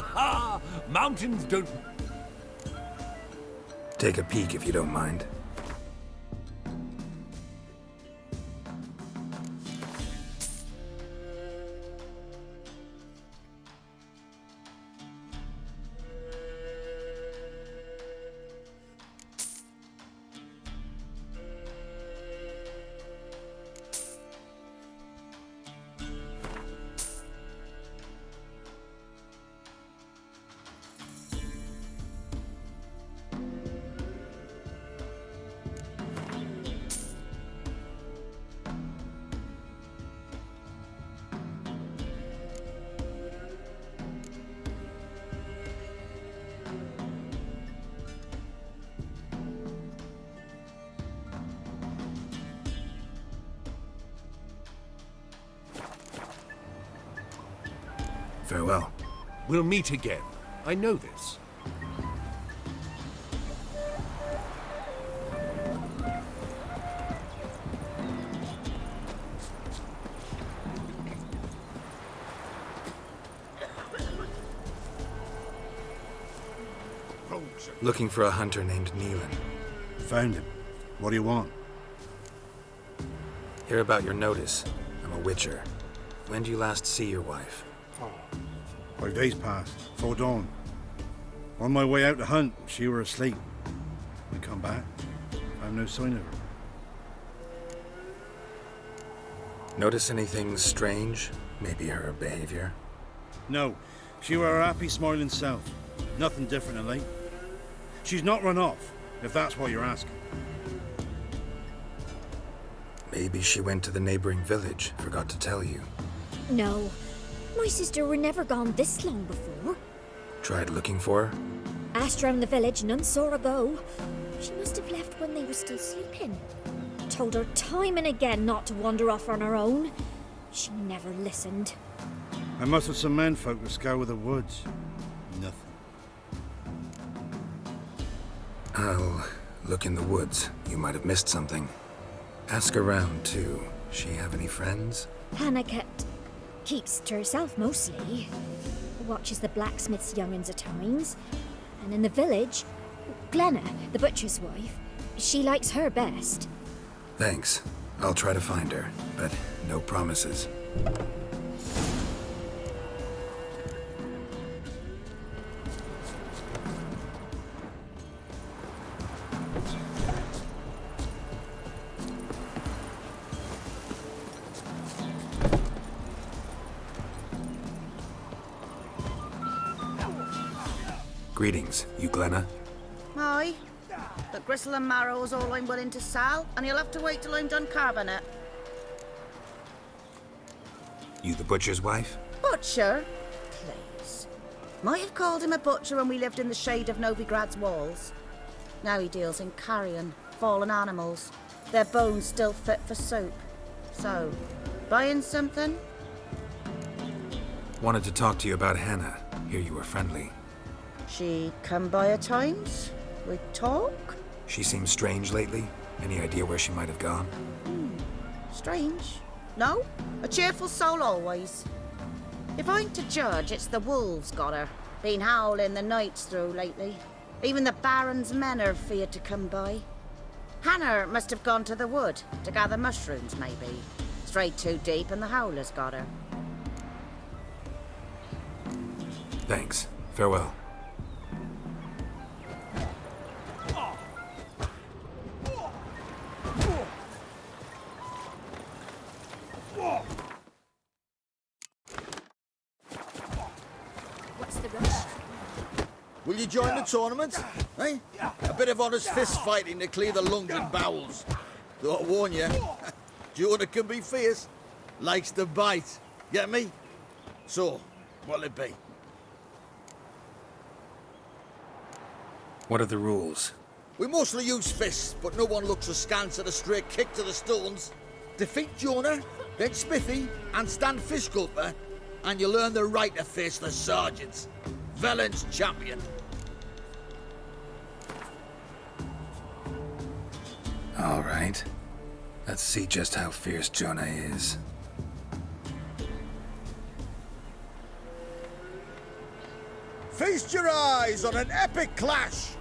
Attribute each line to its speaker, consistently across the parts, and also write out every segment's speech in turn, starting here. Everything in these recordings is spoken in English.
Speaker 1: ha! Mountains don't...
Speaker 2: Take a peek if you don't mind. Farewell.
Speaker 1: We'll meet again. I know this.
Speaker 2: Looking for a hunter named Neelan.
Speaker 3: Found him. What do you want?
Speaker 2: Hear about your notice. I'm a witcher. When did you last see your wife?
Speaker 3: 5 days passed, before dawn. On my way out to hunt, she were asleep. We come back, found no sign of her.
Speaker 2: Notice anything strange? Maybe her behavior?
Speaker 3: No, she were her happy, smiling self. Nothing different than late. She's not run off, if that's what you're asking.
Speaker 2: Maybe she went to the neighboring village, forgot to tell you.
Speaker 4: No. My sister were never gone this long before.
Speaker 2: Tried looking for her?
Speaker 4: Asked round the village, none saw her go. She must have left when they were still sleeping. Told her time and again not to wander off on her own. She never listened.
Speaker 3: I mustered some menfolk to scour the woods. Nothing.
Speaker 2: I'll look in the woods. You might have missed something. Ask around, too. She have any friends?
Speaker 4: Hannah keeps to herself mostly. Watches the blacksmith's young'uns at times. And in the village, Glenna, the butcher's wife, she likes her best.
Speaker 2: Thanks. I'll try to find her, but no promises. Greetings, you Glenna?
Speaker 5: Aye. The gristle and marrow is all I'm willing to sell, and you'll have to wait till I'm done carving it.
Speaker 2: You the butcher's wife?
Speaker 5: Butcher? Please. Might have called him a butcher when we lived in the shade of Novigrad's walls. Now he deals in carrion, fallen animals. Their bones still fit for soup. So, buying something?
Speaker 2: Wanted to talk to you about Hannah. Hear you were friendly.
Speaker 5: She come by at times? We talk?
Speaker 2: She seems strange lately. Any idea where she might have gone?
Speaker 5: Strange. No? A cheerful soul always. If I'm to judge, it's the wolves got her. Been howling the nights through lately. Even the Baron's men are feared to come by. Hannah must have gone to the wood to gather mushrooms, maybe. Strayed too deep and the howlers got her.
Speaker 2: Thanks. Farewell.
Speaker 4: What's the rush?
Speaker 6: Will you join the tournament? Eh? A bit of honest fist fighting to clear the lungs and bowels. Though I warn you, Jonah can be fierce. Likes to bite. Get me? So, what'll it be?
Speaker 2: What are the rules?
Speaker 6: We mostly use fists, but no one looks askance at a straight kick to the stones. Defeat Jonah, then Smithy, and stand Fishgulper, and you'll earn the right to face the sergeants. Velen's champion.
Speaker 2: All right. Let's see just how fierce Jonah is.
Speaker 6: Feast your eyes on an epic clash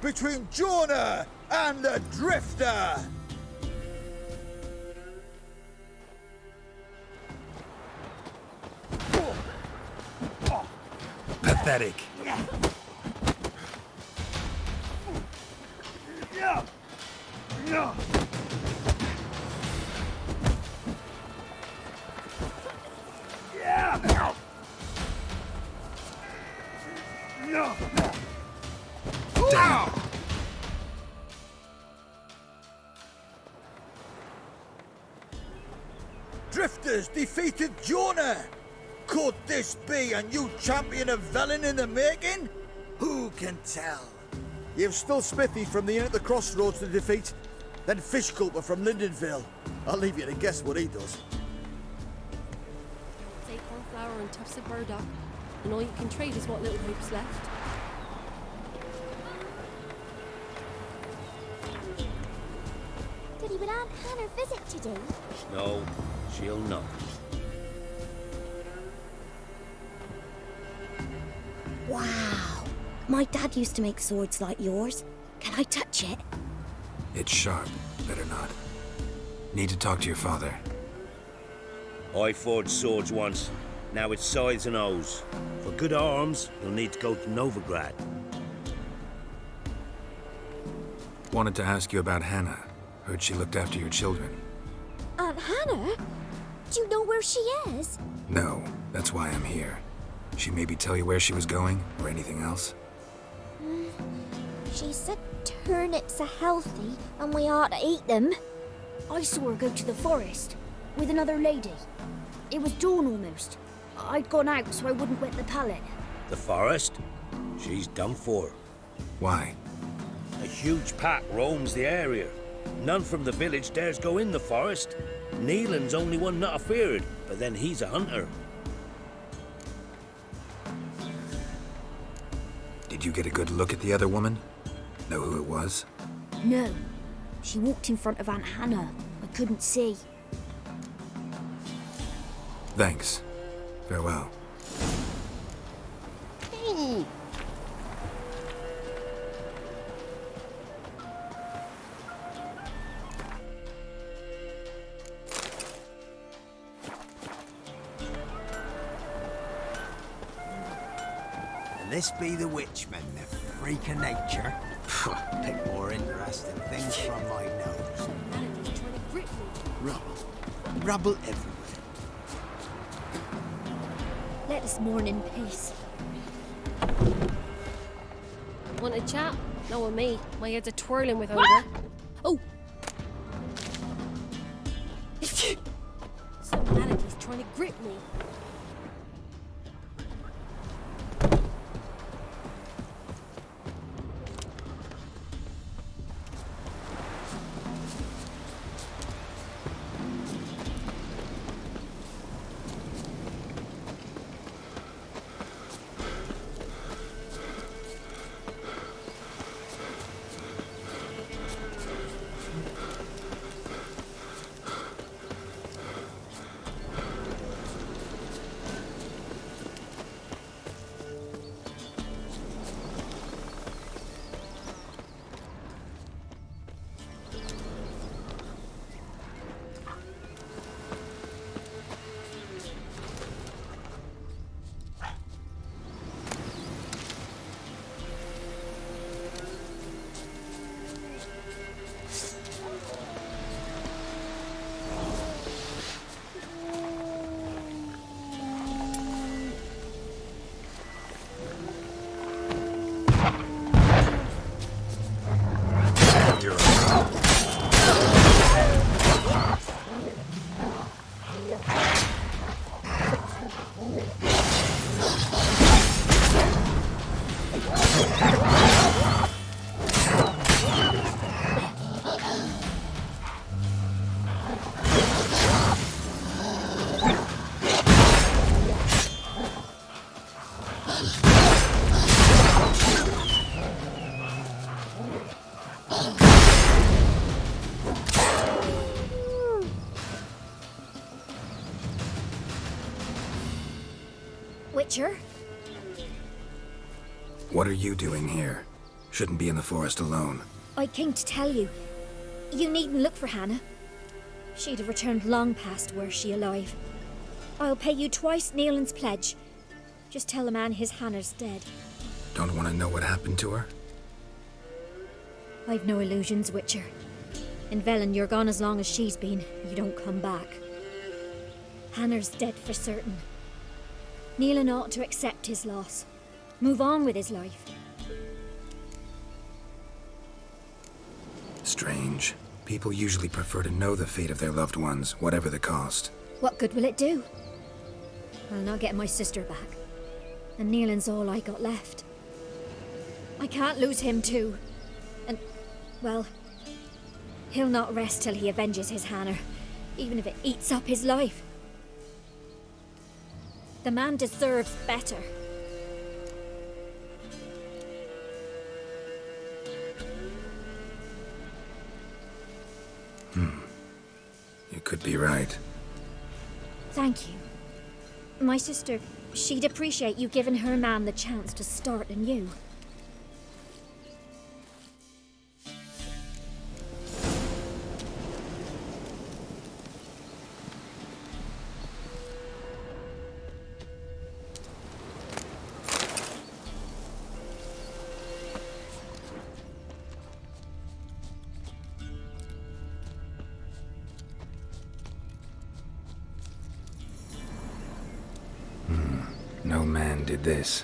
Speaker 6: between Jonah and the Drifter.
Speaker 2: Pathetic. Damn.
Speaker 6: Drifters defeated Jonah. Could this be a new champion of Velen in the making? Who can tell? You've still Smithy from the Inn at the Crossroads to defeat, then Fish Gulper from Lindenville. I'll leave you to guess what he does.
Speaker 7: Take cornflower and tufts of burdock, and all you can trade is what little hope's left.
Speaker 4: Did he will Aunt Hannah visit today?
Speaker 1: No, she'll not.
Speaker 8: Wow. My dad used to make swords like yours. Can I touch it?
Speaker 2: It's sharp. Better not. Need to talk to your father.
Speaker 9: I forged swords once. Now it's scythes and O's. For good arms, you'll need to go to Novigrad.
Speaker 2: Wanted to ask you about Hannah. Heard she looked after your children.
Speaker 4: Aunt Hannah? Do you know where she is?
Speaker 2: No, that's why I'm here. She maybe tell you where she was going, or anything else?
Speaker 4: She said turnips are healthy and we ought to eat them. I saw her go to the forest with another lady. It was dawn almost. I'd gone out so I wouldn't wet the pallet.
Speaker 9: The forest? She's done for.
Speaker 2: Why?
Speaker 9: A huge pack roams the area. None from the village dares go in the forest. Neelan's only one not afeared, but then he's a hunter.
Speaker 2: Did you get a good look at the other woman? Know who it was?
Speaker 4: No. She walked in front of Aunt Hannah. I couldn't see.
Speaker 2: Thanks. Farewell.
Speaker 10: This be the witchman, the freak of nature. Pick more interesting things from my nose.
Speaker 7: Manager's trying to grip me.
Speaker 10: Rubble. Rubble everywhere.
Speaker 4: Let us mourn in peace.
Speaker 7: Want a chat? No, with me. My head's a twirling with hunger. Oh! Some manager's trying to grip me.
Speaker 4: Witcher?
Speaker 2: What are you doing here? Shouldn't be in the forest alone.
Speaker 4: I came to tell you. You needn't look for Hannah. She'd have returned long past were she alive. I'll pay you twice Neelan's pledge. Just tell the man his Hannah's dead.
Speaker 2: Don't want to know what happened to her?
Speaker 4: I've no illusions, Witcher. In Velen, you're gone as long as she's been. You don't come back. Hannah's dead for certain. Neelan ought to accept his loss. Move on with his life.
Speaker 2: Strange. People usually prefer to know the fate of their loved ones, whatever the cost.
Speaker 4: What good will it do? I'll not get my sister back. And Neelan's all I got left. I can't lose him too. And, well, he'll not rest till he avenges his Hannah, even if it eats up his life. The man deserves better.
Speaker 2: You could be right.
Speaker 4: Thank you. My sister, she'd appreciate you giving her man the chance to start anew.
Speaker 2: No man did this.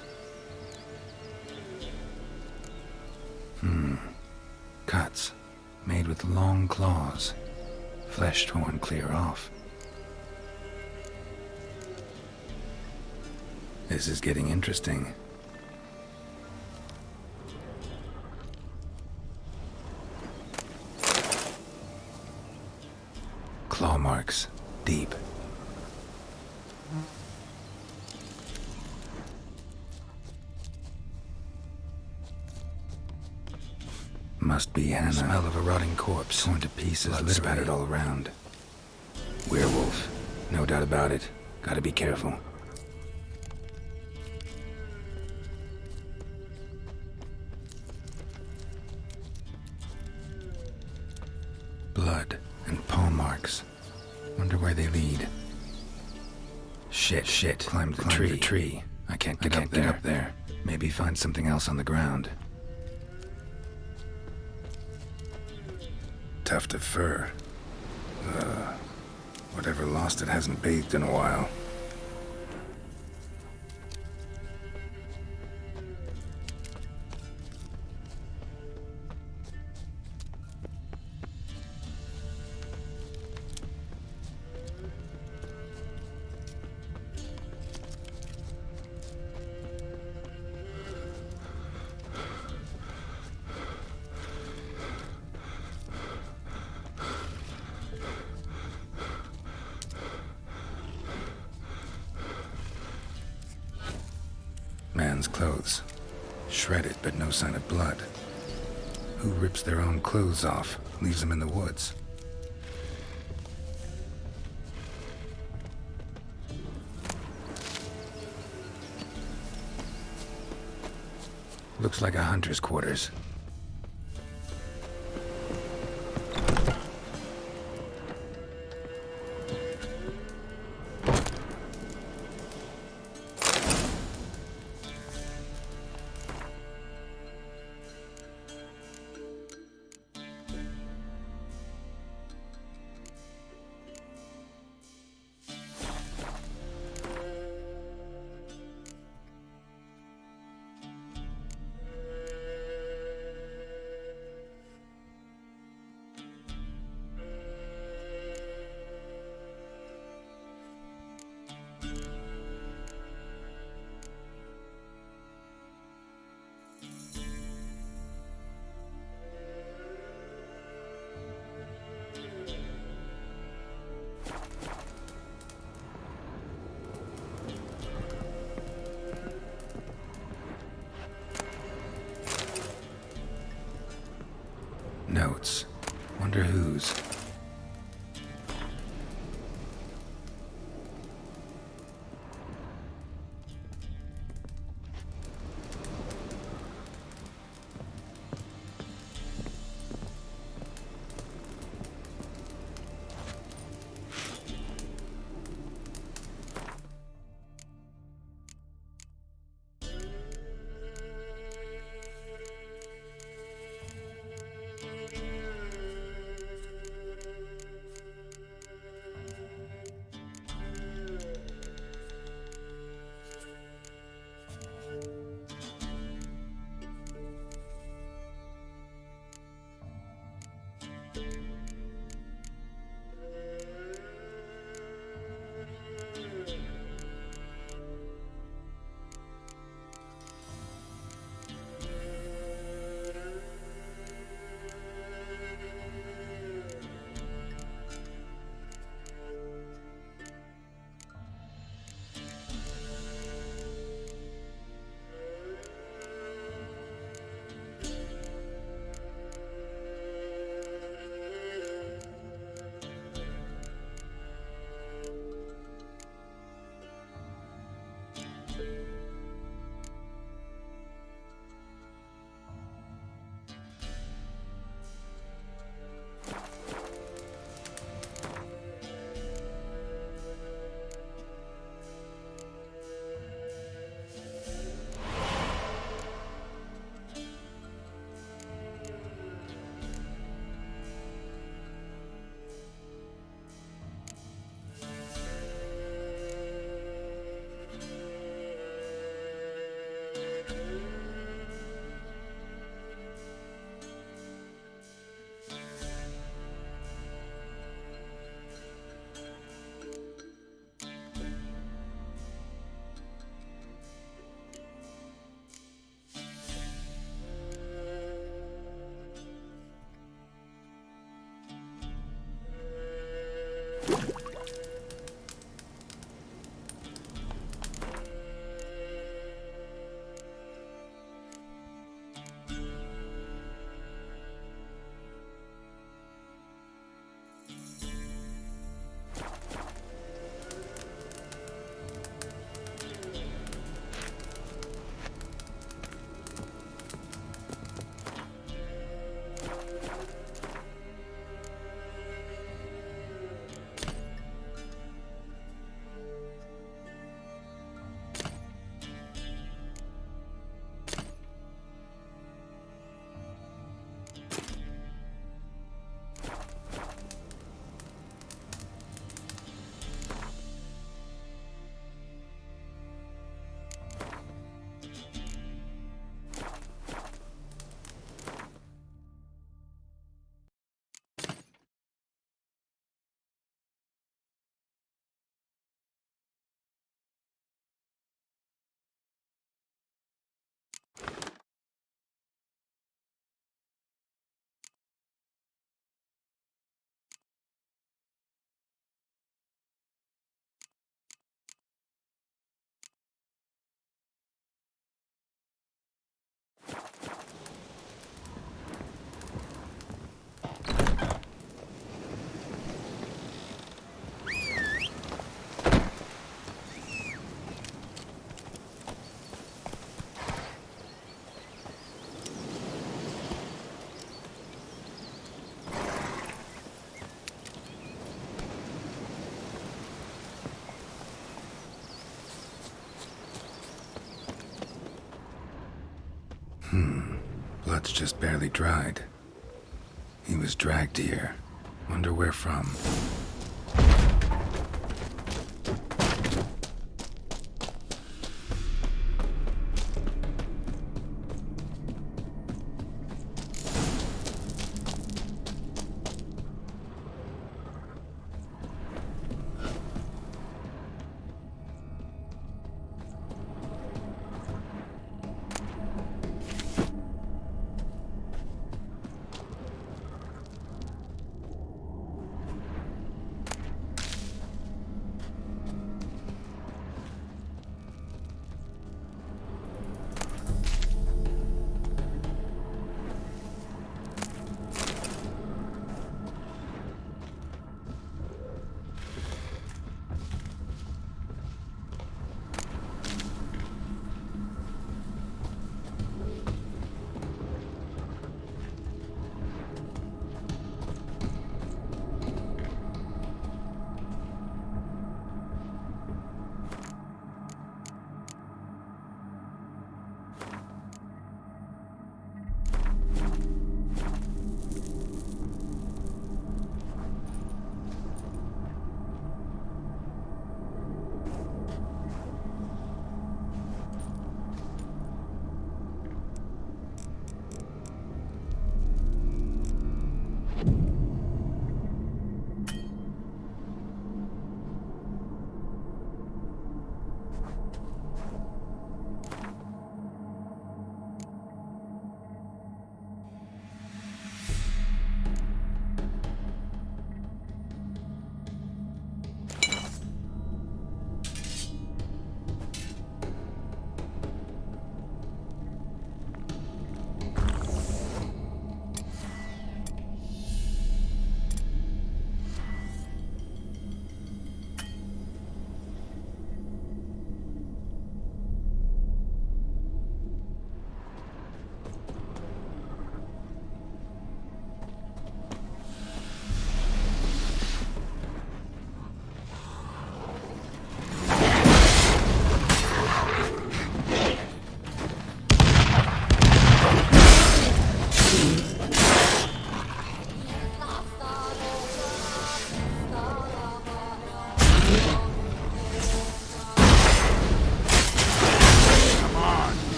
Speaker 2: Cuts. Made with long claws. Flesh torn clear off. This is getting interesting. Claw marks. Deep. Must be Hannah. Smell of a rotting corpse. Torn to pieces, blood spattered all around. Werewolf. No doubt about it. Gotta be careful. Blood and paw marks. Wonder where they lead. Shit. Climbed the tree. I can't get up there. Maybe find something else on the ground. Tuft of fur. Whatever lost it hasn't bathed in a while. Man's clothes. Shredded, but no sign of blood. Who rips their own clothes off, leaves them in the woods? Looks like a hunter's quarters. Notes. Wonder whose. Blood's just barely dried. He was dragged here. Wonder where from.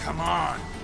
Speaker 2: Come on!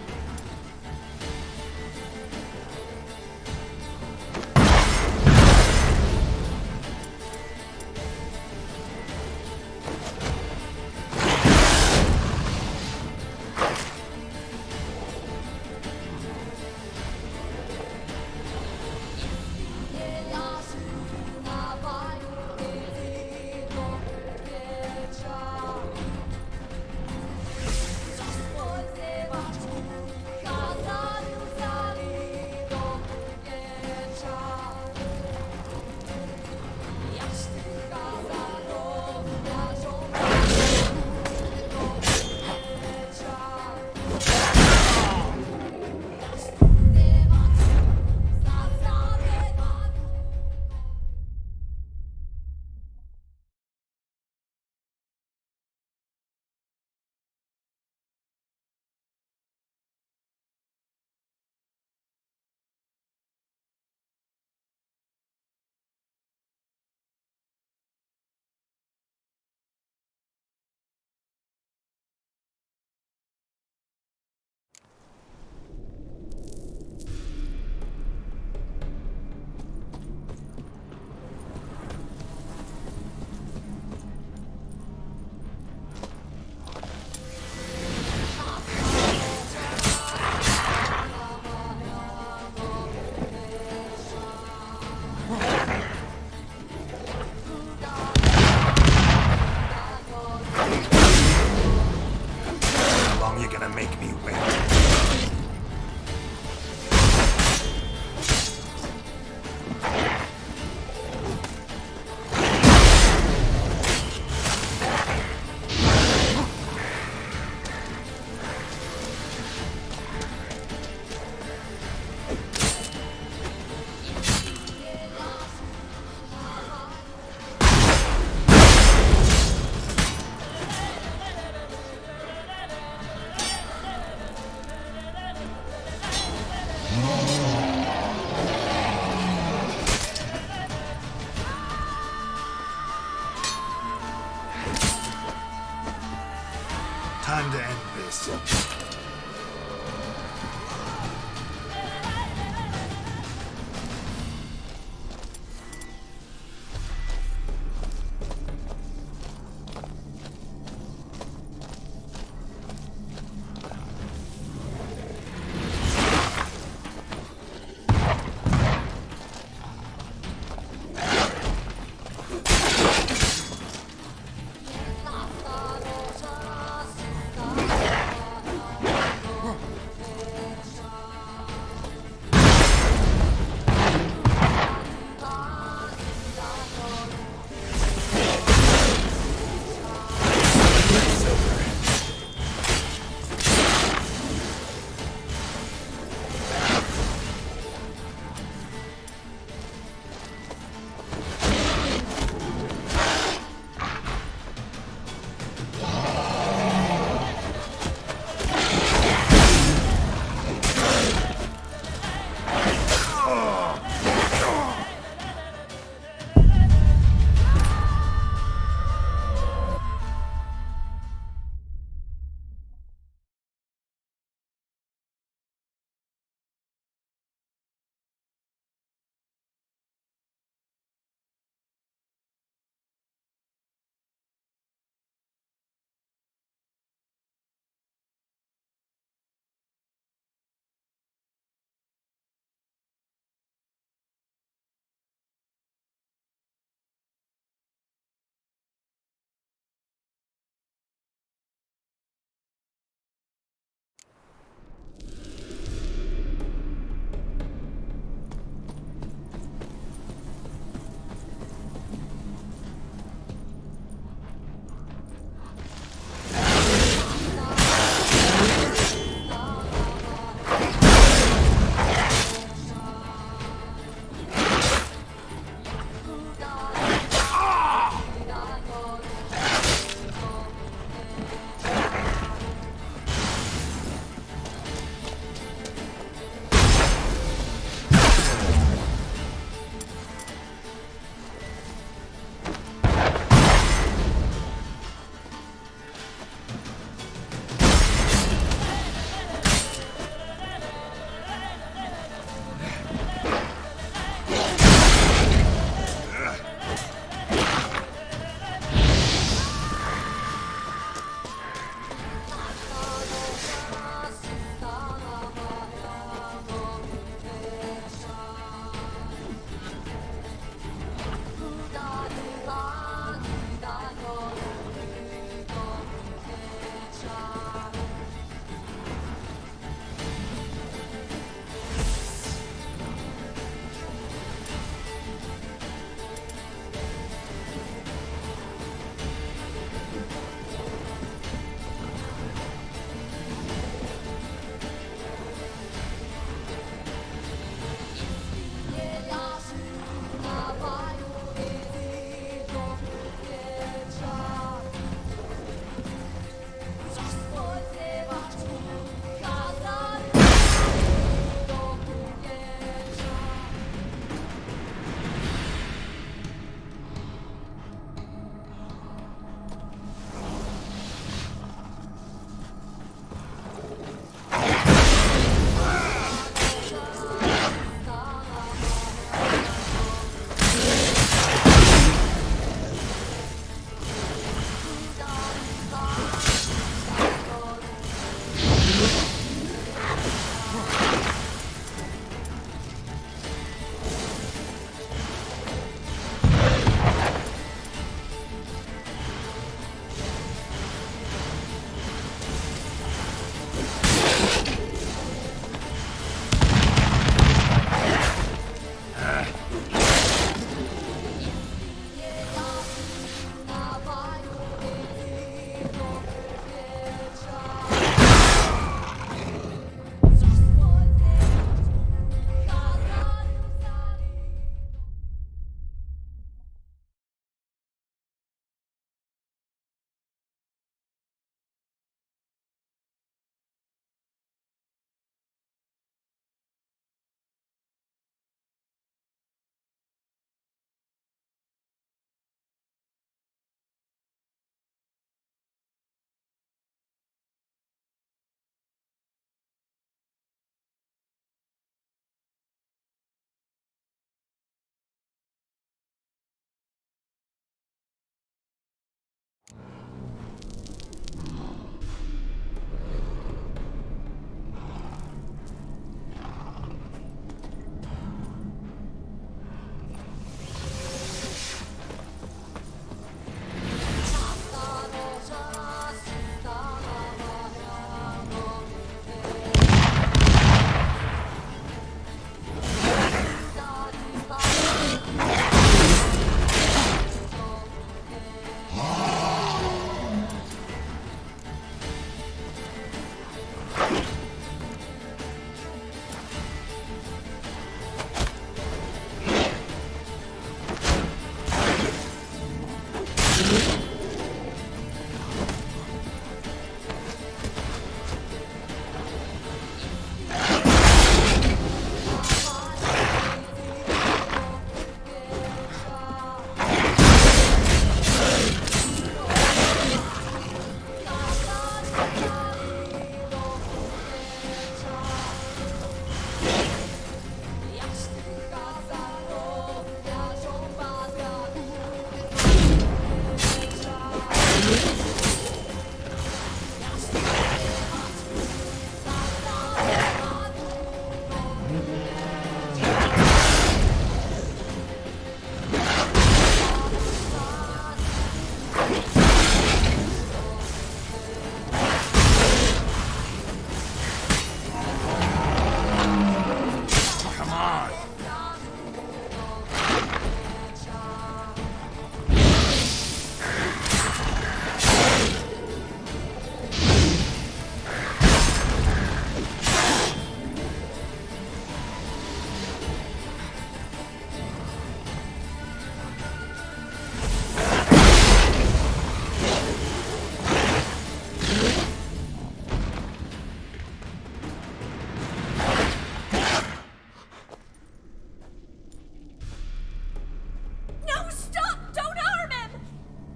Speaker 11: Time to end this.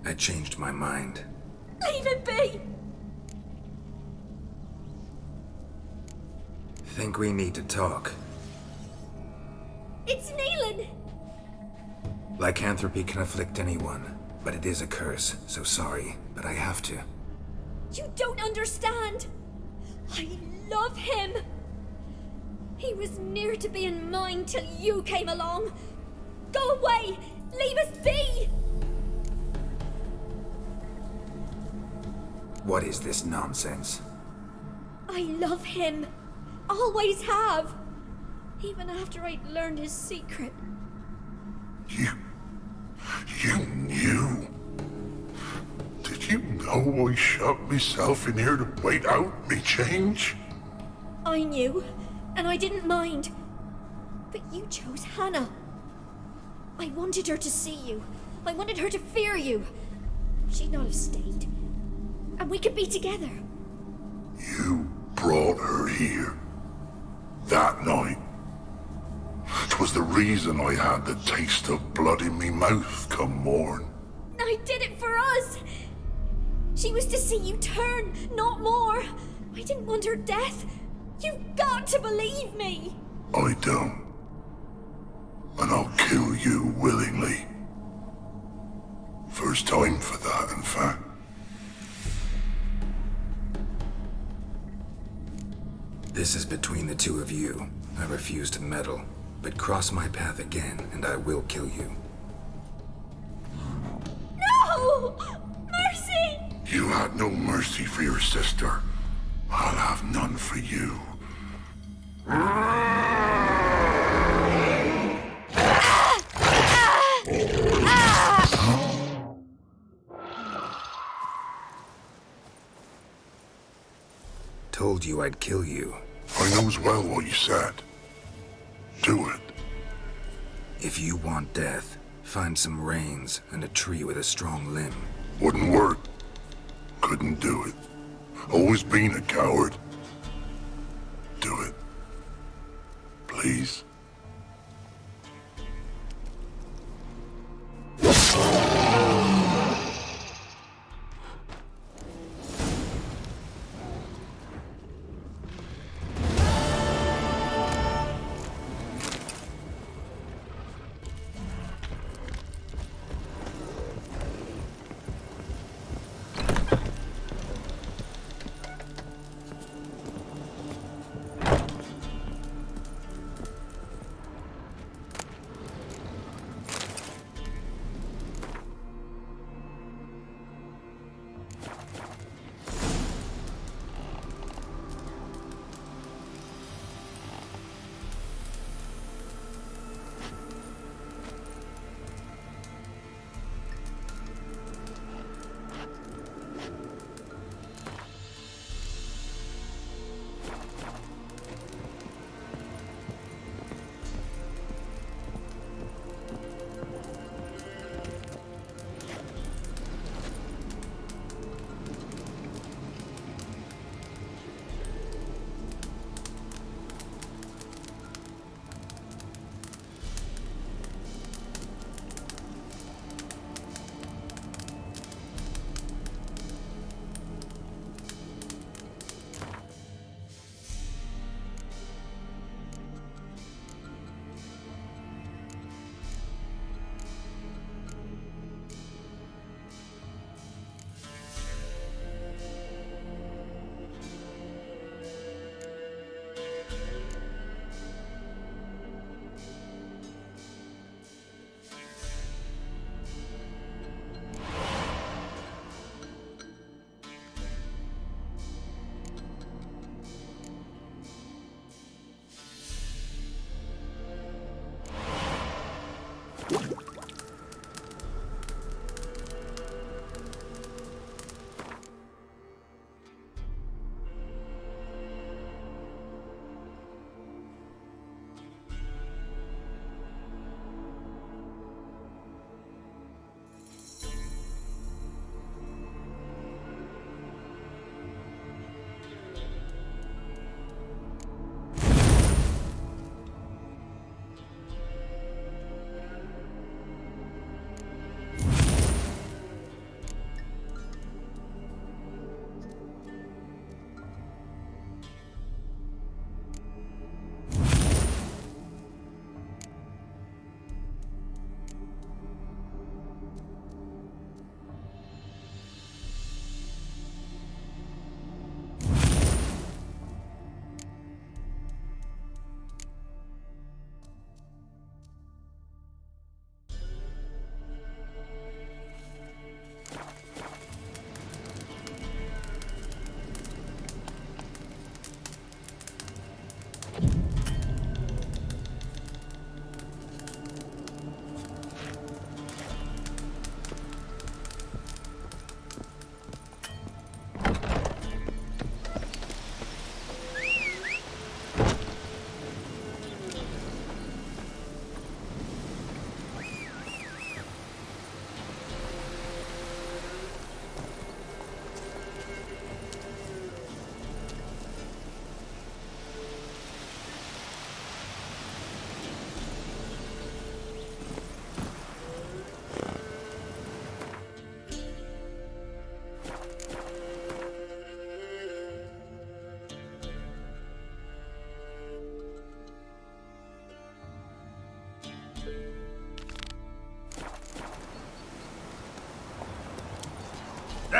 Speaker 2: I changed my mind.
Speaker 4: Leave him be!
Speaker 2: Think we need to talk.
Speaker 4: It's Neelan!
Speaker 2: Lycanthropy can afflict anyone, but it is a curse, so sorry, but I have to.
Speaker 4: You don't understand! I love him! He was near to being mine till you came along! Go away! Leave us be!
Speaker 2: What is this nonsense?
Speaker 4: I love him. Always have. Even after I'd learned his secret.
Speaker 11: You knew? Did you know I shut myself in here to wait out me change?
Speaker 4: I knew, and I didn't mind. But you chose Hannah. I wanted her to see you. I wanted her to fear you. She'd not have stayed. And we could be together.
Speaker 11: You brought her here. That night. 'Twas the reason I had the taste of blood in me mouth come morn.
Speaker 4: I did it for us. She was to see you turn, not more. I didn't want her death. You've got to believe me.
Speaker 11: I don't. And I'll kill you willingly. First time for that, in fact.
Speaker 2: This is between the two of you. I refuse to meddle, but cross my path again, and I will kill you.
Speaker 4: No! Mercy!
Speaker 11: You had no mercy for your sister. I'll have none for you.
Speaker 2: Told you I'd kill you.
Speaker 11: I knows well what you said. Do it.
Speaker 2: If you want death, find some reins and a tree with a strong limb.
Speaker 11: Wouldn't work. Couldn't do it. Always been a coward. Do it. Please.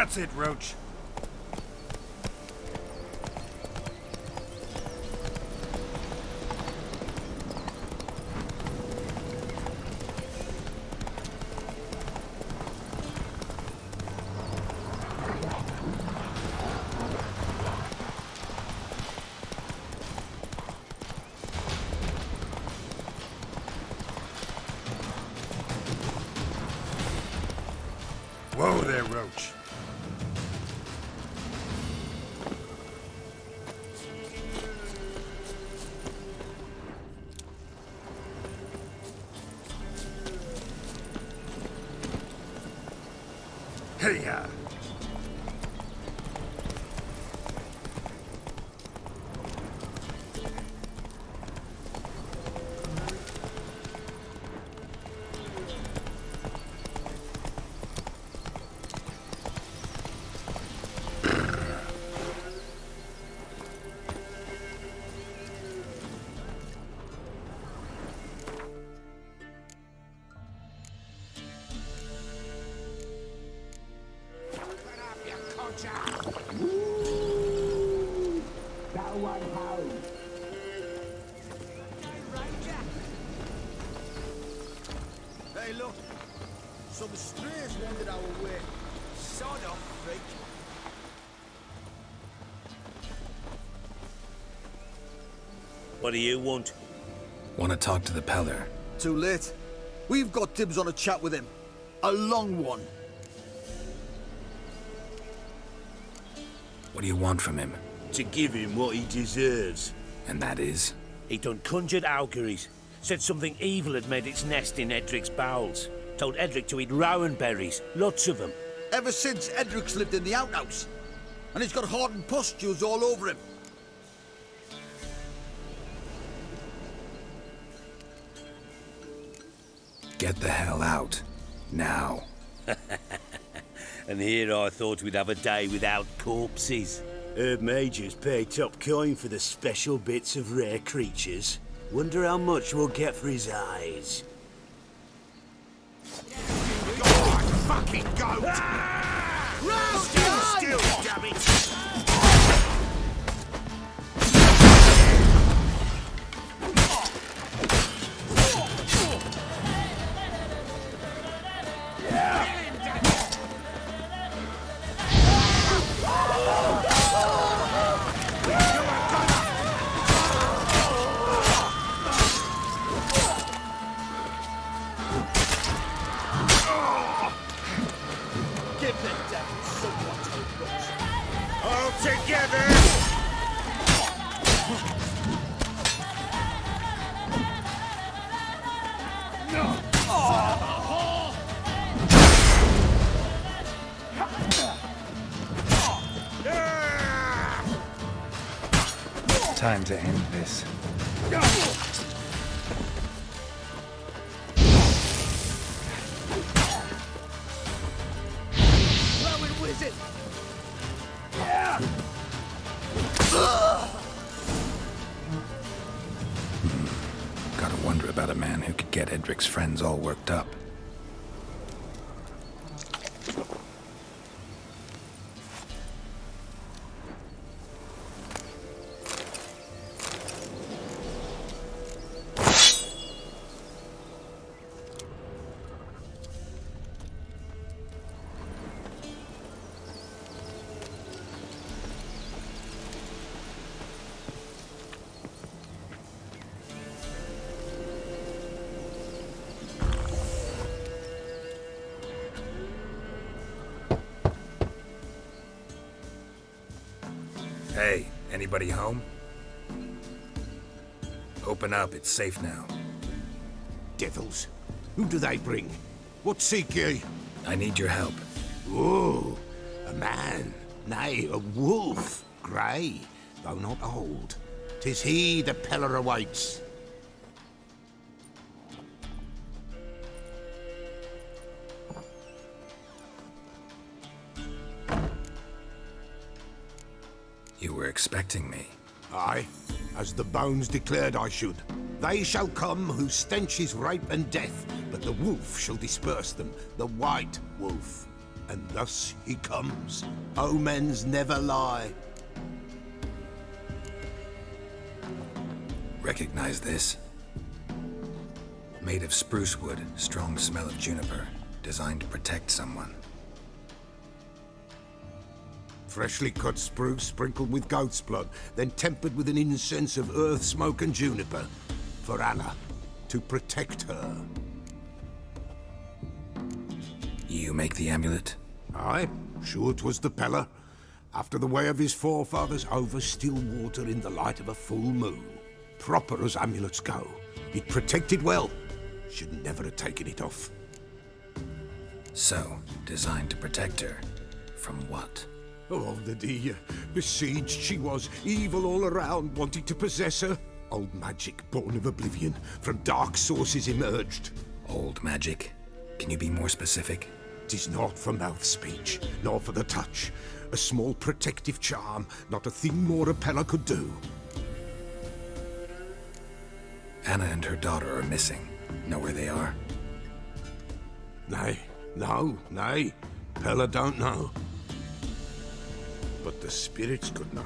Speaker 3: That's it, Roach. Whoa there, Roach. Hey-ya!
Speaker 6: Hey, look. Some strays wandered our way. Sod off, freak.
Speaker 9: What do you want?
Speaker 2: Want to talk to the Peller?
Speaker 6: Too late. We've got dibs on a chat with him. A long one.
Speaker 2: What do you want from him?
Speaker 9: To give him what he deserves.
Speaker 2: And that is?
Speaker 9: He done conjured auguries. Said something evil had made its nest in Edric's bowels. Told Edric to eat rowan berries. Lots of them.
Speaker 6: Ever since Edric's lived in the outhouse. And he's got hardened pustules all over him.
Speaker 2: Get the hell out. Now.
Speaker 9: And here I thought we'd have a day without corpses. Herb majors pay top coin for the special bits of rare creatures. Wonder how much we'll get for his eyes.
Speaker 10: God, fucking goat!
Speaker 9: Still, damn it!
Speaker 2: Time to end this.
Speaker 6: Blowing wizard!
Speaker 2: Gotta wonder about a man who could get Edric's friends all worked up. Hey, anybody home? Open up, it's safe now.
Speaker 10: Devils. Who do they bring? What seek ye?
Speaker 2: I need your help.
Speaker 10: Oh, a man. Nay, a wolf. Grey, though not old. 'Tis he the Peller awaits.
Speaker 2: You were expecting me.
Speaker 10: Aye, as the bones declared I should. They shall come whose stench is rape and death, but the wolf shall disperse them, the white wolf. And thus he comes. Omens never lie.
Speaker 2: Recognize this? Made of spruce wood, strong smell of juniper, designed to protect someone.
Speaker 10: Freshly cut spruce sprinkled with goat's blood, then tempered with an incense of earth, smoke and juniper. For Anna, to protect her.
Speaker 2: You make the amulet?
Speaker 10: Aye, sure 'twas the Peller. After the way of his forefathers, over still water in the light of a full moon. Proper as amulets go. It protected well. Should never have taken it off.
Speaker 2: So, designed to protect her. From what?
Speaker 10: Oh, the dear. Besieged she was, evil all around, wanting to possess her. Old magic, born of oblivion, from dark sources emerged.
Speaker 2: Old magic? Can you be more specific?
Speaker 10: 'Tis not for mouth speech, nor for the touch. A small protective charm, not a thing more a Peller could do.
Speaker 2: Anna and her daughter are missing. Know where they are?
Speaker 10: Nay, nay. Peller don't know. But the spirits could know.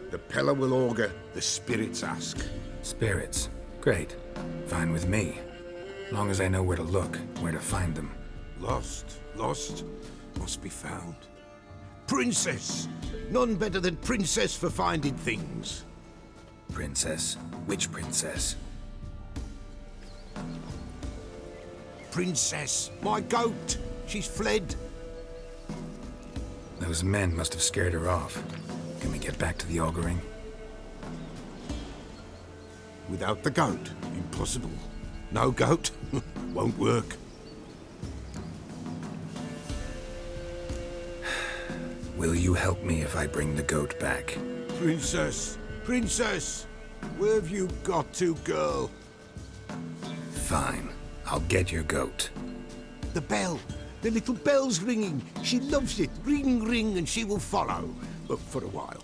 Speaker 10: The Peller will augur, the spirits ask.
Speaker 2: Spirits? Great. Fine with me. Long as I know where to look, where to find them.
Speaker 10: Lost, must be found. Princess! None better than Princess for finding things.
Speaker 2: Princess? Which princess?
Speaker 10: Princess, my goat! She's fled.
Speaker 2: Those men must have scared her off. Can we get back to the auguring?
Speaker 10: Without the goat, impossible. No goat, won't work.
Speaker 2: Will you help me if I bring the goat back?
Speaker 10: Princess! Where have you got to, girl?
Speaker 2: Fine. I'll get your goat.
Speaker 10: The bell! The little bell's ringing. She loves it. Ring, ring, and she will follow. But for a while.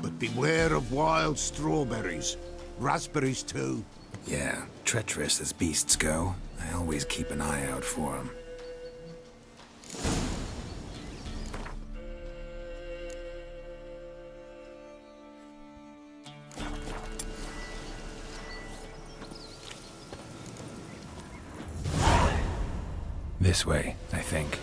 Speaker 10: But beware of wild strawberries. Raspberries, too.
Speaker 2: Yeah, treacherous as beasts go. I always keep an eye out for them. This way, I think.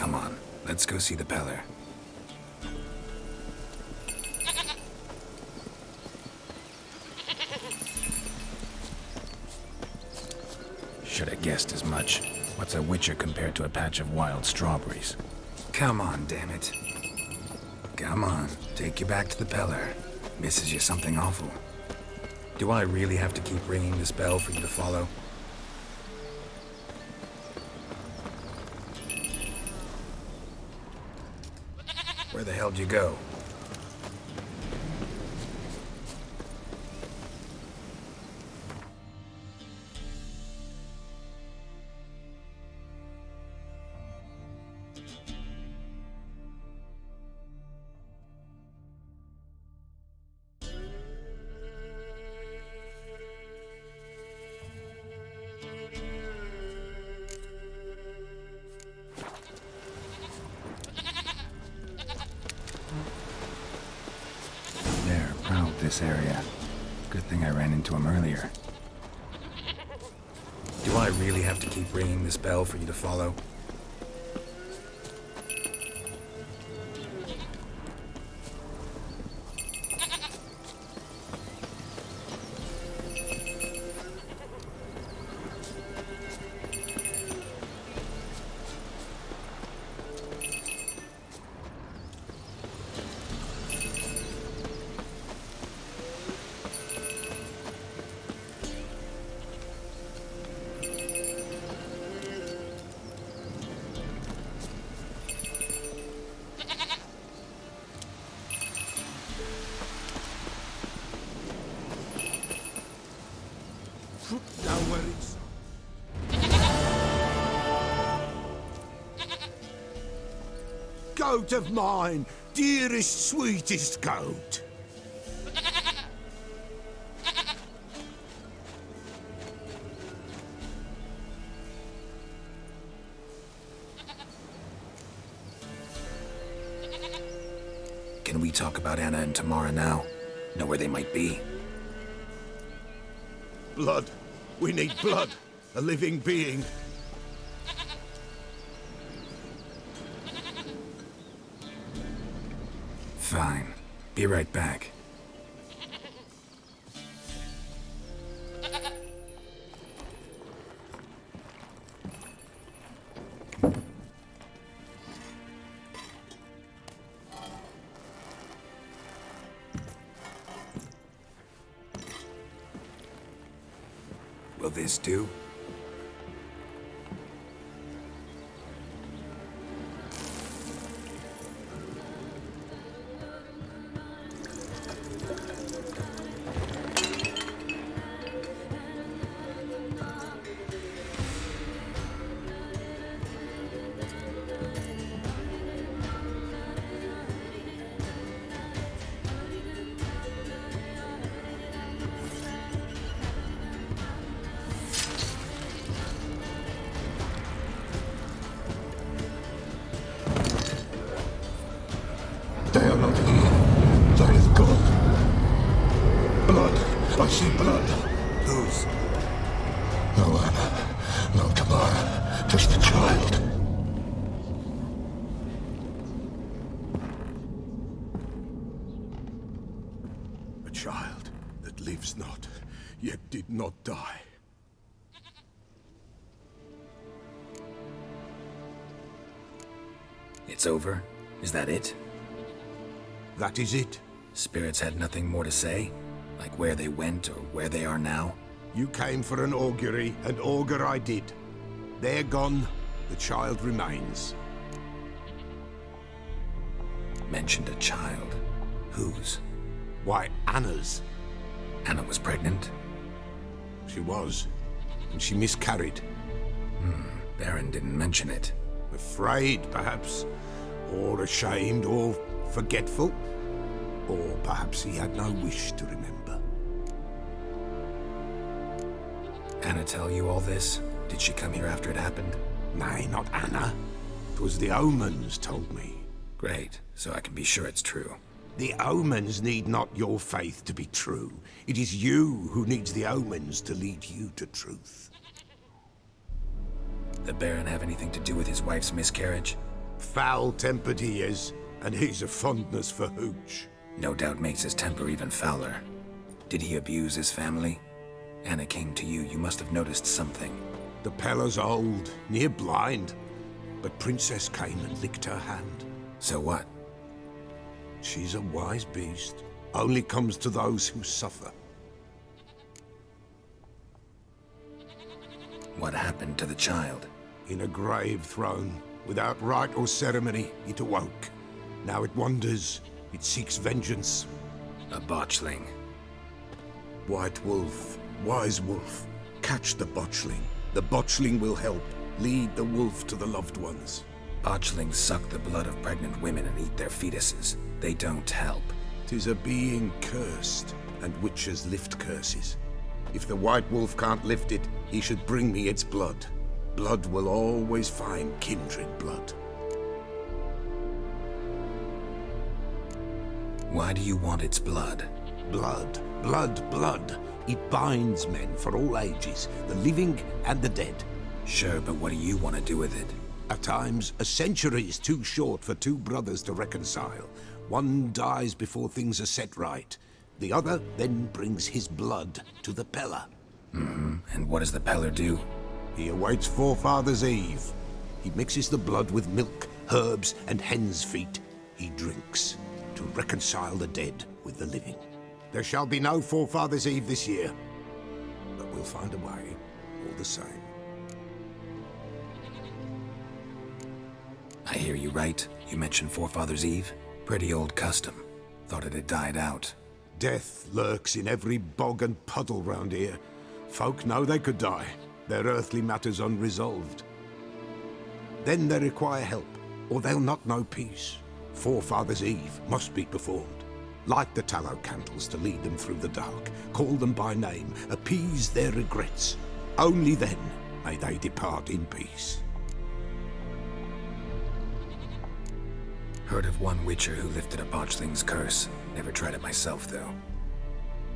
Speaker 2: Come on, let's go see the Peller. Should have guessed as much. What's a witcher compared to a patch of wild strawberries? Come on, damn it. Come on, take you back to the Peller. Misses you something awful. Do I really have to keep ringing this bell for you to follow? Where the hell did you go? This area. Good thing I ran into him earlier. Do I really have to keep ringing this bell for you to follow?
Speaker 10: Goat of mine, dearest, sweetest goat.
Speaker 2: Can we talk about Anna and Tamara now? Know where they might be?
Speaker 10: Blood. We need blood. A living being.
Speaker 2: Fine. Be right back. Will this do?
Speaker 11: They are not here. That is God. Blood. I see blood.
Speaker 10: Whose?
Speaker 11: No Anna. No Tamara. Just a child.
Speaker 10: A child that lives not, yet did not die.
Speaker 2: It's over? Is that it?
Speaker 10: That is it.
Speaker 2: Spirits had nothing more to say? Like where they went or where they are now?
Speaker 10: You came for an augury, and augur I did. They're gone. The child remains.
Speaker 2: Mentioned a child. Whose?
Speaker 10: Why, Anna's.
Speaker 2: Anna was pregnant?
Speaker 10: She was. And she miscarried.
Speaker 2: Baron didn't mention it.
Speaker 10: Afraid, perhaps. Or ashamed, or forgetful. Or perhaps he had no wish to remember.
Speaker 2: Anna tell you all this? Did she come here after it happened?
Speaker 10: Nay, not Anna. 'Twas the omens told me.
Speaker 2: Great, so I can be sure it's true.
Speaker 10: The omens need not your faith to be true. It is you who needs the omens to lead you to truth.
Speaker 2: The Baron have anything to do with his wife's miscarriage?
Speaker 10: Foul-tempered he is, and he's a fondness for hooch.
Speaker 2: No doubt makes his temper even fouler. Did he abuse his family? Anna came to you, you must have noticed something.
Speaker 10: The Pella's old, near blind, but Princess came and licked her hand.
Speaker 2: So what?
Speaker 10: She's a wise beast. Only comes to those who suffer.
Speaker 2: What happened to the child?
Speaker 10: In a grave thrown, without rite or ceremony, it awoke. Now it wanders, it seeks vengeance.
Speaker 2: A botchling.
Speaker 10: White wolf, wise wolf, catch the botchling. The botchling will help, lead the wolf to the loved ones.
Speaker 2: Botchlings suck the blood of pregnant women and eat their fetuses. They don't help.
Speaker 10: 'Tis a being cursed, and witches lift curses. If the white wolf can't lift it, he should bring me its blood. Blood will always find kindred blood.
Speaker 2: Why do you want its blood?
Speaker 10: Blood, blood, blood. It binds men for all ages, the living and the dead.
Speaker 2: Sure, but what do you want to do with it?
Speaker 10: At times, a century is too short for two brothers to reconcile. One dies before things are set right. The other then brings his blood to the Pella.
Speaker 2: And what does the Peller do?
Speaker 10: He awaits Forefather's Eve. He mixes the blood with milk, herbs, and hen's feet. He drinks to reconcile the dead with the living. There shall be no Forefather's Eve this year, but we'll find a way, all the same.
Speaker 2: I hear you right. You mentioned Forefather's Eve? Pretty old custom. Thought it had died out.
Speaker 10: Death lurks in every bog and puddle round here. Folk know they could die, their earthly matters unresolved. Then they require help, or they'll not know peace. Forefather's Eve must be performed. Light the tallow candles to lead them through the dark, call them by name, appease their regrets. Only then may they depart in peace.
Speaker 2: Heard of one witcher who lifted a botchling's curse. Never tried it myself, though.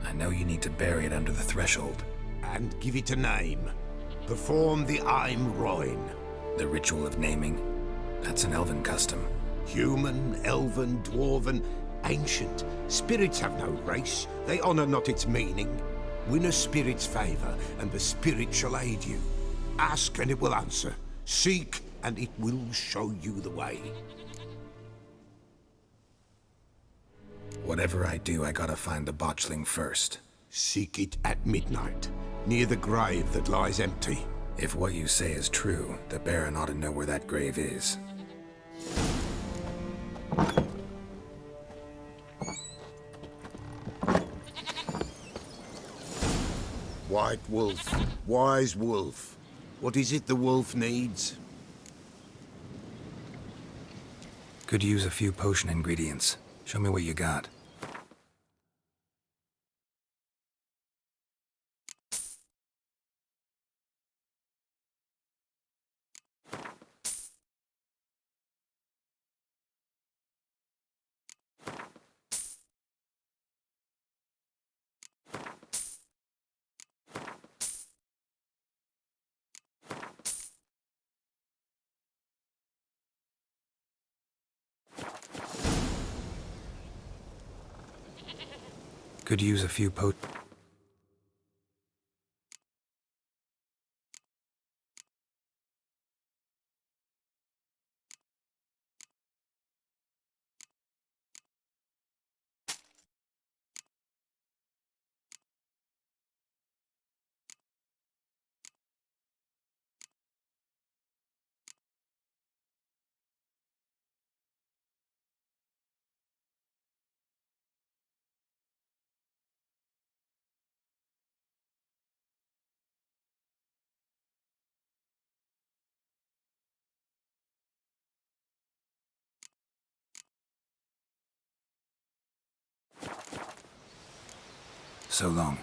Speaker 2: I know you need to bury it under the threshold.
Speaker 10: And give it a name. Perform the Aim Roin.
Speaker 2: The ritual of naming? That's an elven custom.
Speaker 10: Human, elven, dwarven, ancient. Spirits have no race. They honor not its meaning. Win a spirit's favor, and the spirit shall aid you. Ask, and it will answer. Seek, and it will show you the way.
Speaker 2: Whatever I do, I gotta find the botchling first.
Speaker 10: Seek it at midnight, near the grave that lies empty.
Speaker 2: If what you say is true, the Baron ought to know where that grave is.
Speaker 10: White wolf, wise wolf. What is it the wolf needs?
Speaker 2: Could use a few potion ingredients. Show me what you got. Could use a few So long.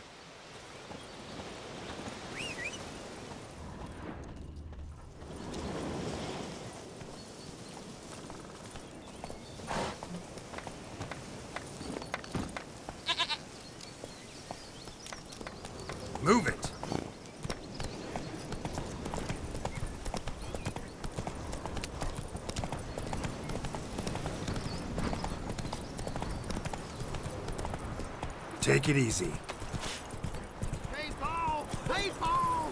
Speaker 10: Move it!
Speaker 2: Take it easy.
Speaker 6: People! People!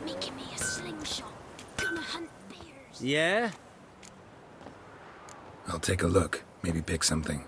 Speaker 8: Making me a slingshot. Gonna hunt bears.
Speaker 1: Yeah?
Speaker 2: I'll take a look. Maybe pick something.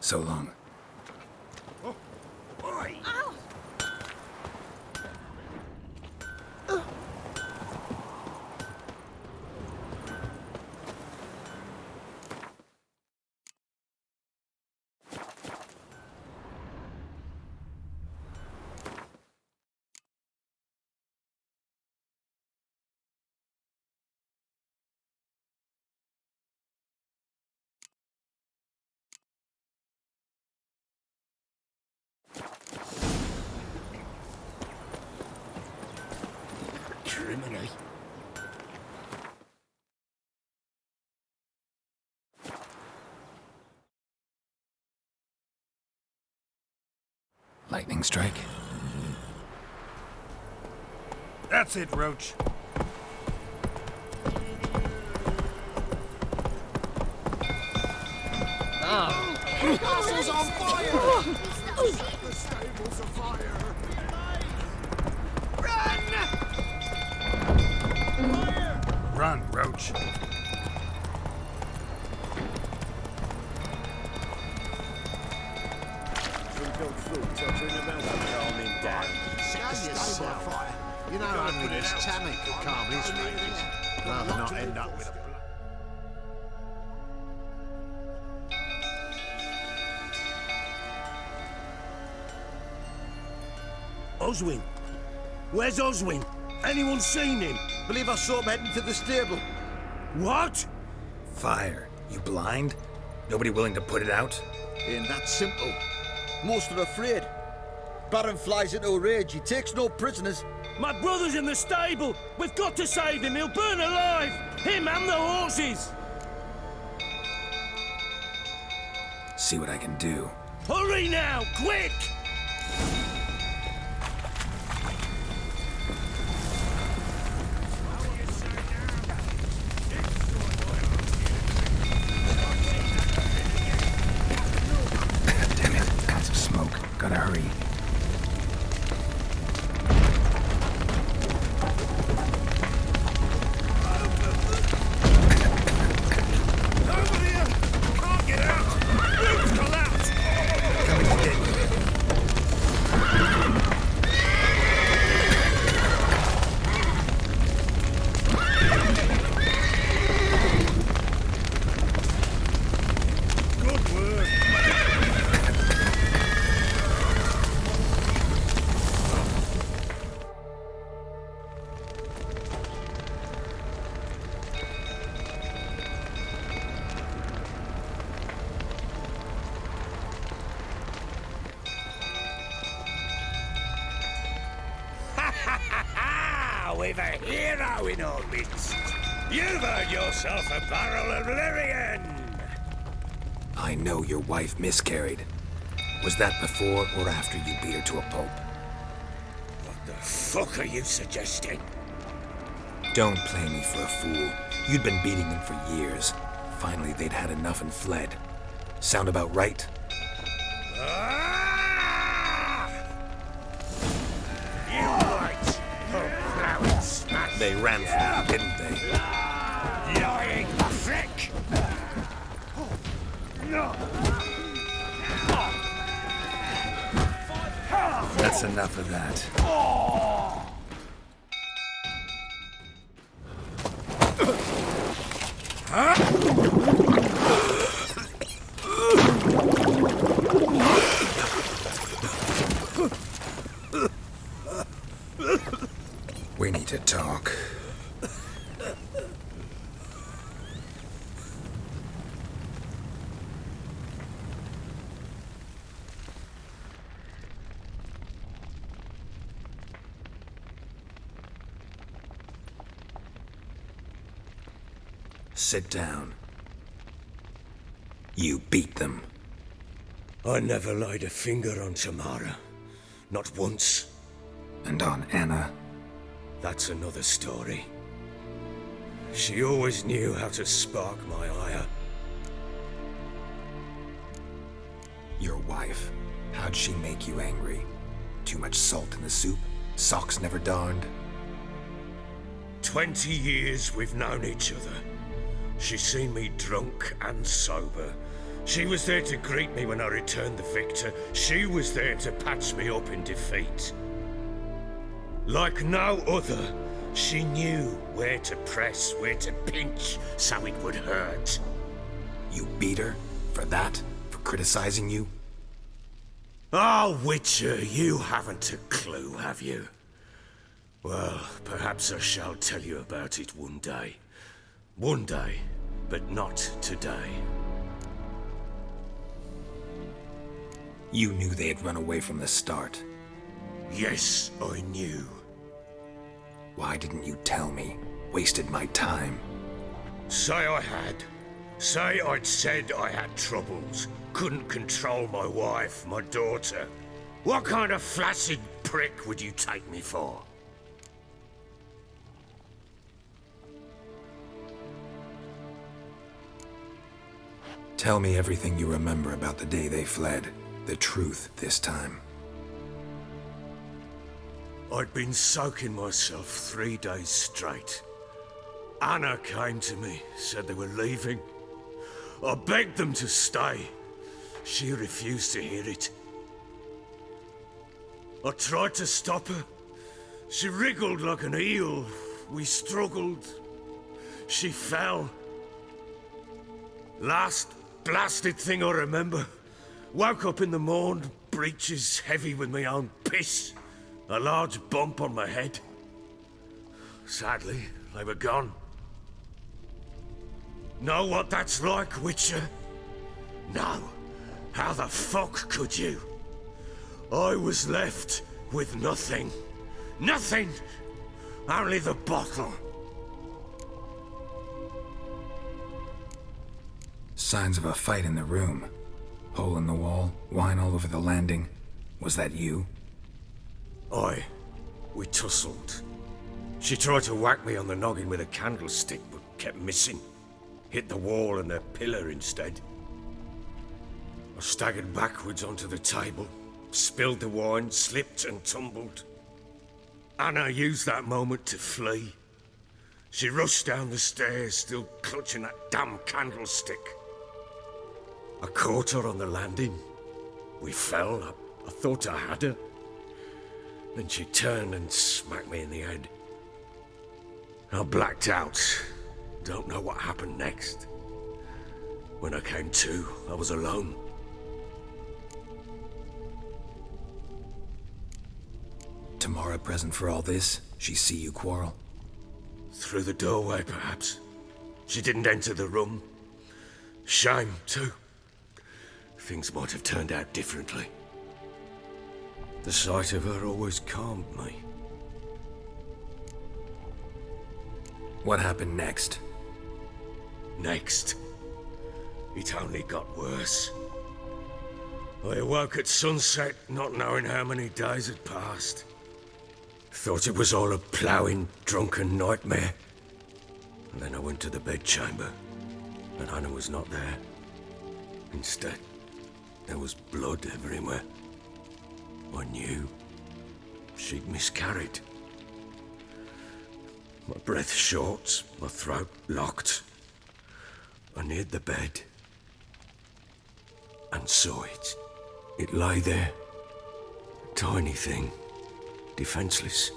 Speaker 2: So long.
Speaker 1: Criminy.
Speaker 2: Lightning strike.
Speaker 3: That's it, Roach.
Speaker 6: Castle's on fire! The stable's afire!
Speaker 3: Run, Roach.
Speaker 6: You know, only this Tammy could calm his rages. Rather not end up with a...
Speaker 9: Oswin? Where's Oswin? Anyone seen him?
Speaker 6: Believe I saw him heading to the stable.
Speaker 9: What?
Speaker 2: Fire. You blind? Nobody willing to put it out?
Speaker 6: Ain't that simple. Most are afraid. Baron flies into a rage. He takes no prisoners.
Speaker 9: My brother's in the stable. We've got to save him. He'll burn alive. Him and the horses.
Speaker 2: See what I can do.
Speaker 9: Hurry now, quick!
Speaker 2: Damn it, lots of smoke. Gotta hurry.
Speaker 1: We've a hero in our midst. You've earned yourself a barrel of Lyrian.
Speaker 2: I know your wife miscarried. Was that before or after you beat her to a pulp?
Speaker 1: What the fuck are you suggesting?
Speaker 2: Don't play me for a fool. You'd been beating them for years. Finally, they'd had enough and fled. Sound about right? They ran from you, didn't they?
Speaker 1: Lying prick!
Speaker 2: That's enough of that. We need to talk. Sit down. You beat them.
Speaker 1: I never laid a finger on Tamara. Not once.
Speaker 2: And on Anna?
Speaker 1: That's another story. She always knew how to spark my ire.
Speaker 2: Your wife. How'd she make you angry? Too much salt in the soup? Socks never darned?
Speaker 1: 20 years we've known each other. She's seen me drunk and sober. She was there to greet me when I returned the victor. She was there to patch me up in defeat. Like no other, she knew where to press, where to pinch, so it would hurt.
Speaker 2: You beat her? For that? For criticizing you?
Speaker 1: Oh, Witcher, you haven't a clue, have you? Well, perhaps I shall tell you about it one day. One day, but not today.
Speaker 2: You knew they had run away from the start.
Speaker 1: Yes, I knew.
Speaker 2: Why didn't you tell me? Wasted my time.
Speaker 1: Say I had. Say I'd said I had troubles. Couldn't control my wife, my daughter. What kind of flaccid prick would you take me for?
Speaker 2: Tell me everything you remember about the day they fled. The truth this time.
Speaker 1: I'd been soaking myself 3 days straight. Anna came to me, said they were leaving. I begged them to stay. She refused to hear it. I tried to stop her. She wriggled like an eel. We struggled. She fell. Last blasted thing I remember. Woke up in the morn, breeches heavy with my own piss. A large bump on my head. Sadly, they were gone. Know what that's like, Witcher? No. How the fuck could you? I was left with nothing. Nothing! Only the bottle.
Speaker 2: Signs of a fight in the room. Hole in the wall, wine all over the landing. Was that you?
Speaker 1: We tussled. She tried to whack me on the noggin with a candlestick, but kept missing. Hit the wall and the pillar instead. I staggered backwards onto the table, spilled the wine, slipped and tumbled. Anna used that moment to flee. She rushed down the stairs, still clutching that damn candlestick. I caught her on the landing. We fell. I thought I had her. Then she turned and smacked me in the head. I blacked out. Don't know what happened next. When I came to, I was alone.
Speaker 2: Tamara present for all this? She see you quarrel?
Speaker 1: Through the doorway, perhaps. She didn't enter the room. Shame, too. Things might have turned out differently. The sight of her always calmed me.
Speaker 2: What happened next?
Speaker 1: Next? It only got worse. I awoke at sunset, not knowing how many days had passed. Thought it was all a ploughing, drunken nightmare. And then I went to the bedchamber, and Anna was not there. Instead, there was blood everywhere. I knew she'd miscarried. My breath short, my throat locked. I neared the bed and saw it. It lay there, a tiny thing, defenseless,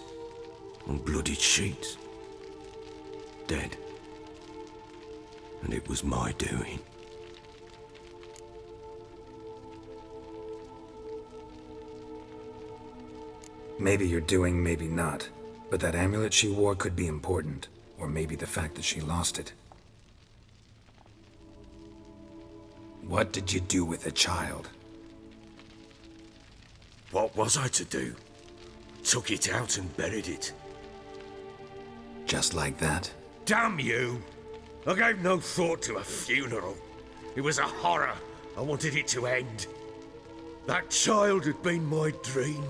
Speaker 1: on bloodied sheets, dead. And it was my doing.
Speaker 2: Maybe you're doing, maybe not. But that amulet she wore could be important. Or maybe the fact that she lost it. What did you do with the child?
Speaker 1: What was I to do? Took it out and buried it.
Speaker 2: Just like that?
Speaker 1: Damn you! I gave no thought to a funeral. It was a horror. I wanted it to end. That child had been my dream.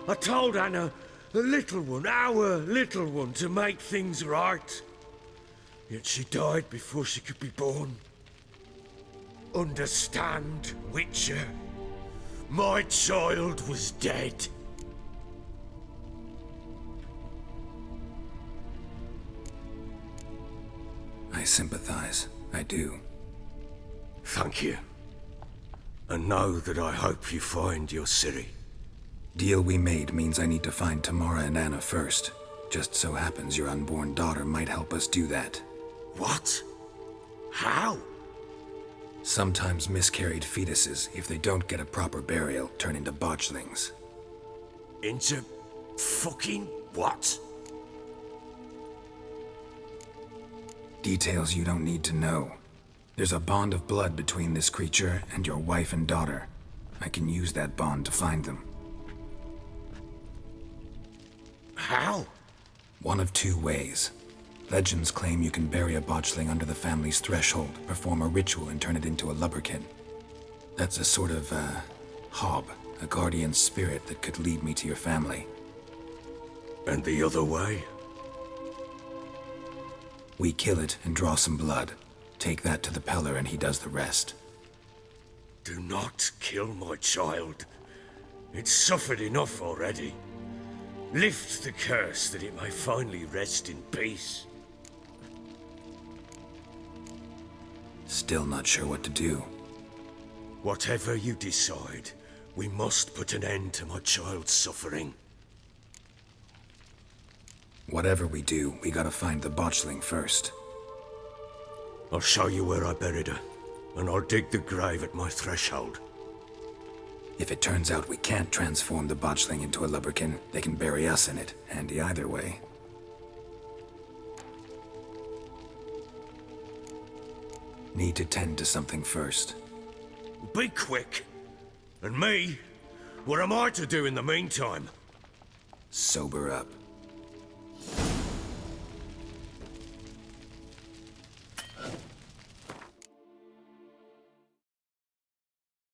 Speaker 1: I told Anna, the little one, our little one, to make things right. Yet she died before she could be born. Understand, Witcher? My child was dead.
Speaker 2: I sympathize. I do.
Speaker 1: Thank you. And know that I hope you find your Ciri.
Speaker 2: Deal we made means I need to find Tamara and Anna first. Just so happens your unborn daughter might help us do that.
Speaker 1: What? How?
Speaker 2: Sometimes miscarried fetuses, if they don't get a proper burial, turn into botchlings.
Speaker 1: Into fucking what?
Speaker 2: Details you don't need to know. There's a bond of blood between this creature and your wife and daughter. I can use that bond to find them.
Speaker 1: How?
Speaker 2: One of two ways. Legends claim you can bury a botchling under the family's threshold, perform a ritual and turn it into a lubberkin. That's a sort of, hob, a guardian spirit that could lead me to your family.
Speaker 1: And the other way?
Speaker 2: We kill it and draw some blood. Take that to the Peller and he does the rest.
Speaker 1: Do not kill my child. It's suffered enough already. Lift the curse that it may finally rest in peace.
Speaker 2: Still not sure what to do.
Speaker 1: Whatever you decide, we must put an end to my child's suffering.
Speaker 2: Whatever we do, we gotta find the botchling first.
Speaker 1: I'll show you where I buried her, and I'll dig the grave at my threshold.
Speaker 2: If it turns out we can't transform the botchling into a lubberkin, they can bury us in it. Handy either way. Need to tend to something first.
Speaker 1: Be quick. And me? What am I to do in the meantime?
Speaker 2: Sober up.